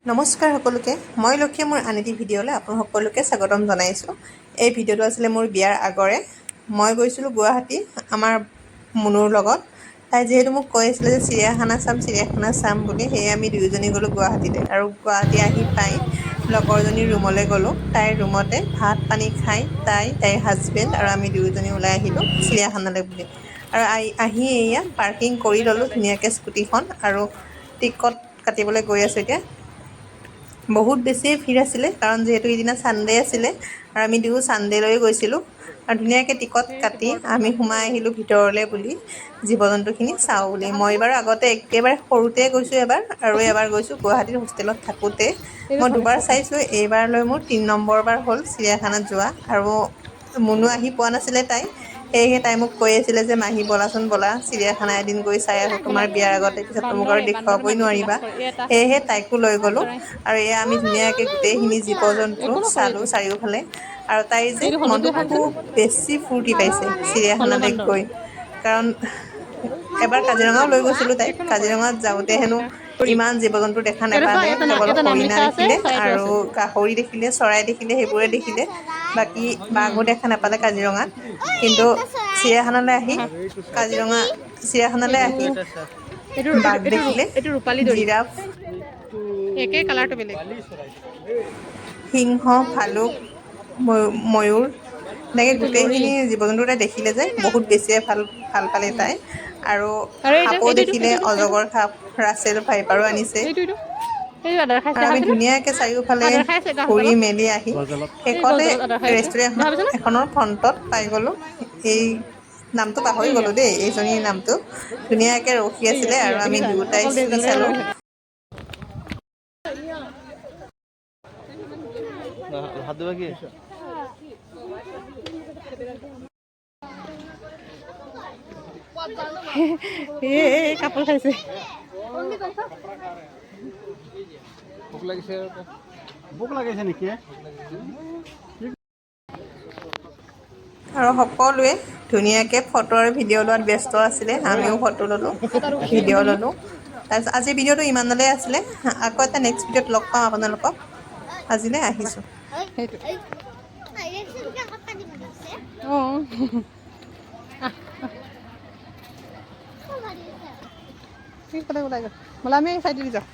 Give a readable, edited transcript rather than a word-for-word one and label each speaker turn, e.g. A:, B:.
A: নমস্কাৰ সকলোকে মই লক্ষ্মী মোৰ আন এটি ভিডিঅ'লৈ আপোনালোক সকলোকে স্বাগতম জনাইছোঁ। এই ভিডিঅ'টো আছিলে মোৰ বিয়াৰ আগৰে। মই গৈছিলোঁ গুৱাহাটী আমাৰ মুনুৰ লগত। তাই যিহেতু মোক কৈ আছিলে যে চিৰিয়াখানা চাম বুলি, সেয়ে আমি দুয়োজনী গ'লোঁ গুৱাহাটীলৈ। আৰু গুৱাহাটী আহি পাই লগৰজনীৰ ৰুমলৈ গ'লোঁ। তাইৰ ৰুমতে ভাত পানী খাই তাইৰ হাজবেণ্ড আৰু আমি দুয়োজনী ওলাই আহিলোঁ চিৰিয়াখানালৈ বুলি। আৰু আহি এয়া পাৰ্কিং কৰি ল'লোঁ ধুনীয়াকৈ স্কুটিখন আৰু টিকট কাটিবলৈ গৈ আছোঁ এতিয়া। বহুত বেছিয়ে ভিৰ আছিলে কাৰণ যিহেতু সিদিনা ছানডে আছিলে আৰু আমি দুয়ো ছানডেলৈ গৈছিলোঁ। আৰু ধুনীয়াকৈ টিকট কাটি আমি সোমাই আহিলোঁ ভিতৰলৈ বুলি জীৱ জন্তুখিনি চাওঁ বুলি। মই বাৰু আগতে একেবাৰে সৰুতে গৈছোঁ এবাৰ, আৰু এবাৰ গৈছোঁ গুৱাহাটীত হোষ্টেলত থাকোঁতে। মই দুবাৰ চাইছোঁ, এইবাৰলৈ মোৰ 3 নম্বৰ বাৰ হ'ল চিৰিয়াখানাত যোৱা। আৰু মুনু আহি পোৱা নাছিলে সেয়েহে তাই মোক কৈ আছিলে যে মাহী ব'লাচোন ব'লা চিৰিয়াখানা এদিন গৈ চাই আহোঁ তোমাৰ বিয়াৰ আগতে, পিছততো মোক আৰু দেখুৱাবই নোৱাৰিবা। সেয়েহে তাইকো লৈ গ'লোঁ আৰু এয়া আমি ধুনীয়াকৈ গোটেইখিনি জীৱ জন্তু চালোঁ চাৰিওফালে। আৰু তাইৰ যে মনটো খুব বেছি ফূৰ্তি পাইছে চিৰিয়াখানালৈ গৈ, কাৰণ এবাৰ কাজিৰঙাও লৈ গৈছিলোঁ তাইক। কাজিৰঙাত যাওঁতে হেনো ইমান জীৱ জন্তু দেখা নাপালে, কেৱল হৰিণা দেখিলে আৰু গাহৰি দেখিলে, চৰাই দেখিলে, সেইবোৰে দেখিলে। বাকী বাঘো দেখা নাপালে কাজিৰঙাত। কিন্তু চিৰিয়াখানালৈ আহি বাঘ দেখিলে, জিৰাফ,
B: একে কালাৰটো বেলেগ।
A: সিংহ, ভালুক, ময়ূৰ, এনেকৈ
B: এইটো লৰি
A: গোটেইখিনি জীৱ জন্তু তাই দেখিলে যে বহুত বেছিয়ে ভাল পালে তাই। আৰু সাপো দেখিলে, অজগৰ সাপ, ৰাছেল ভাইপাৰো আনিছে।
B: এইটো আদৰ খাইছে
A: আৰু আমি
B: খাবিছোন।
A: ধুনীয়াকৈ চাৰিওফালে
B: আদৰ খাইছে গছ
A: ঘূৰি
B: তলত
A: মেলি আহি
B: এই
A: শেষতে
B: গছডালত আদৰ খাই আছে
A: ৰেষ্টুৰেণ্ট
B: দেখাবিচোন।
A: এখনৰ ফ্ৰণ্টত পাই গ'লোঁ। এই নামটো পাহৰি গ'লোঁ দেই, এইজনীৰ নামটো। ধুনীয়াকৈ ৰখি আছিলে আৰু আমি
B: দেখিছা
A: দুয়োটাই
B: অকল
A: চুই
B: ডেজাৰ্টে
A: চালোঁ।
B: লৈ থাকে।
C: হাত দিবা কি?
B: কাপোৰ খাইছে।
C: ভোক লাগিছে নেকি?
A: আৰু সকলোৱে ধুনীয়াকৈ ফটো আৰু ভিডিঅ' লোৱাত ব্যস্ত আছিলে। আমিও ফটো ল'লোঁ, ভিডিঅ' ল'লোঁ। তাৰপিছত আজিৰ ভিডিঅ'টো ইমানতে আছিলে। আকৌ এটা নেক্সট ভিডিঅ'ত লগ পাম আপোনালোকক। আজিলৈ আহিছোঁ।
B: ওলাই গ'ল। আমি চাই দি যাওঁ।